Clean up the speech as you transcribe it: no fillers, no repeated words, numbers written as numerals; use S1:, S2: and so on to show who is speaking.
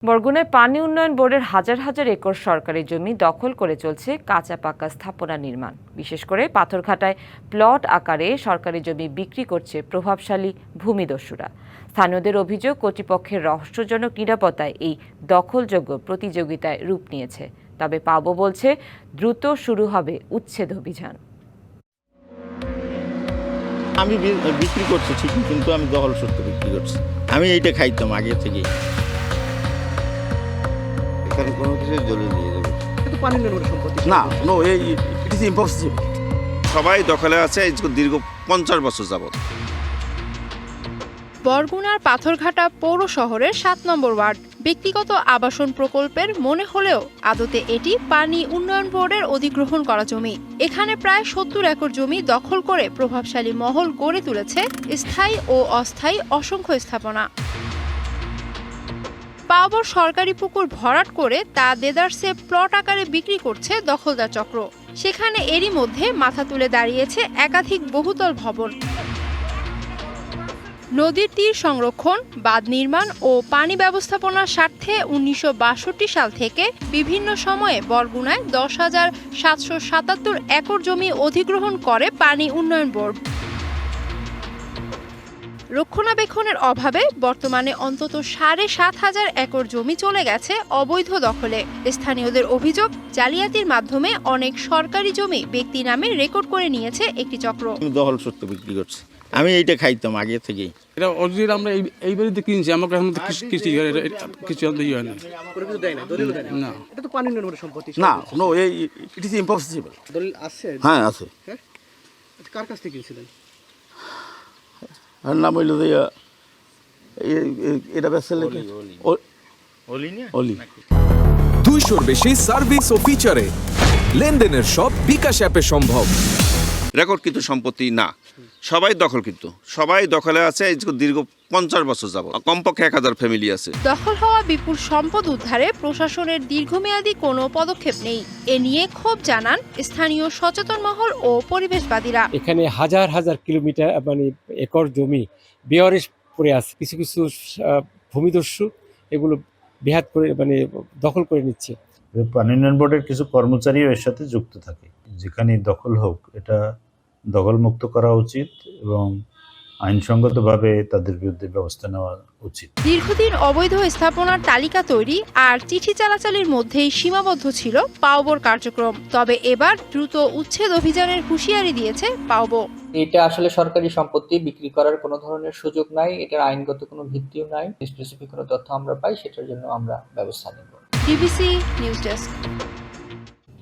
S1: বরগুনায় পানি উন্নয়ন বোর্ডের হাজার হাজার একর সরকারি জমি দখল করে চলছে কাঁচা পাকা স্থাপনা নির্মাণ। বিশেষ করে পাথরঘাটায় প্লট আকারে সরকারি জমি বিক্রি করছে প্রভাবশালী ভূমিদস্যুরা। স্থানীয়দের অভিযোগ, কর্তৃপক্ষের রহস্যজনক নিরাপত্তায় এই দখলযোগ্য প্রতিযোগিতায় রূপ নিয়েছে। তবে পাবো বলছে দ্রুত শুরু হবে উচ্ছেদ অভিযান।
S2: আমি বিক্রি করছি ঠিকই, কিন্তু আমি দখল সত্ত্বে বিক্রি করছি। আমি এইটা খাইতাম আগে থেকেই।
S3: এখানে কোনো কিছু জলে নিয়ে যাবে
S4: কিন্তু পানি নির্ভর সম্পত্তি
S2: না, নো, ইট ইজ ইম্পসিবল।
S3: সবাই দখলে আছে দীর্ঘ 50 বছর যাবত।
S5: বরগুনার পাথরঘাটা পৌর শহরের 7 নম্বর ওয়ার্ড ব্যক্তিগত আবাসন প্রকল্পের মনে হলেও আদতে এটি পানি উন্নয়ন বোর্ডের অধিগ্রহণ করা জমি। এখানে প্রায় 70 একর জমি দখল করে প্রভাবশালী মহল গড়ে তুলেছে স্থায়ী ও অস্থায়ী অসংখ্য স্থাপনা। পাওবর সরকারি পুকুর ভরাট করে তা দেদারসে প্লট আকারে বিক্রি করছে দখলদার চক্র। সেখানে এরই মধ্যে মাথা তুলে দাঁড়িয়েছে একাধিক বহুতল ভবন। নদীর তীর সংরক্ষণ, বাঁধ নির্মাণ ও পানি ব্যবস্থাপনার স্বার্থে 1962 সাল থেকে বিভিন্ন সময়ে বরগুনায় 10,777 একর জমি অধিগ্রহণ করে পানি উন্নয়ন বোর্ড। রক্ষণাবেক্ষণের অভাবে বর্তমানে অন্তত 7,500 একর জমি চলে গেছে অবৈধ দখলে। স্থানীয়দের অভিযোগ, জালিয়াতির মাধ্যমে অনেক সরকারি জমি ব্যক্তি নামে রেকর্ড করে নিয়েছে একটি চক্র।
S2: আমি দখল সত্ত্বে বিক্রি করছি। আমি এইটা খাইতাম আগে থেকেই।
S6: এটা অরিজিনাল আমরা এই বাড়িতে কিনছি, আমাকে এখন কিছু হয় না।
S4: কোনো কিছু দেয় না, দলিল দেয় না।
S6: না,
S4: এটা তো পানি নির্ভর সম্পত্তি।
S2: না, নো, ইট ইজ ইম্পসিবল।
S4: দলিল আছে?
S2: হ্যাঁ, আছে।
S4: হ্যাঁ, কার কাছ থেকে কিনছিলেন?
S2: আর নাম হইল যে এটা বেসলে কি অলি।
S7: 200-র বেশি সার্ভিস ও ফিচারে লেনদেনের সব বিকাশ অ্যাপে সম্ভব।
S3: রেকর্ড কিন্তু সম্পত্তি না, সবাই দখল, কিন্তু সবাই দখলে আছে দীর্ঘ 50 বছর যাবত। কমপক্ষে 1000 ফ্যামিলি আছে।
S5: দখল হওয়া বিপুল সম্পদ উদ্ধারে প্রশাসনের দীর্ঘমেয়াদী কোনো পদক্ষেপ নেই। এ নিয়ে ক্ষোভ জানান স্থানীয় সচেতন মহল ও পরিবেশবাদীরা।
S8: এখানে হাজার হাজার কিলোমিটার একর জমি বেয়ারিশ পড়ে আছে। কিছু কিছু ভূমিদস্যু এগুলো বেহাত করে দখল করে নিচ্ছে।
S9: পানি উন্নয়ন বোর্ডের কিছু কর্মচারীও এর সাথে যুক্ত থাকে। যেখানে দখল হোক, এটা দখলমুক্ত করা উচিত এবং আইনসঙ্গতভাবে তাদের বিরুদ্ধে ব্যবস্থা নেওয়া উচিত।
S5: দীর্ঘদিন অবৈধ স্থাপনার তালিকা তৈরি আর চিঠি চালাচালির মধ্যেই সীমাবদ্ধ ছিল পাওবর কার্যক্রম। তবে এবার দ্রুত উচ্ছেদ অভিযানের হুঁশিয়ারি দিয়েছে পাওবো।
S10: এটা আসলে সরকারি সম্পত্তি, বিক্রি করার কোনো ধরনের সুযোগ নাই, এটার আইনগত কোনো ভিত্তিও নাই। স্পেসিফিক কোনো তথ্য আমরা পাই, সেটার জন্য আমরা ব্যবস্থা নেব।
S5: DBC news desk.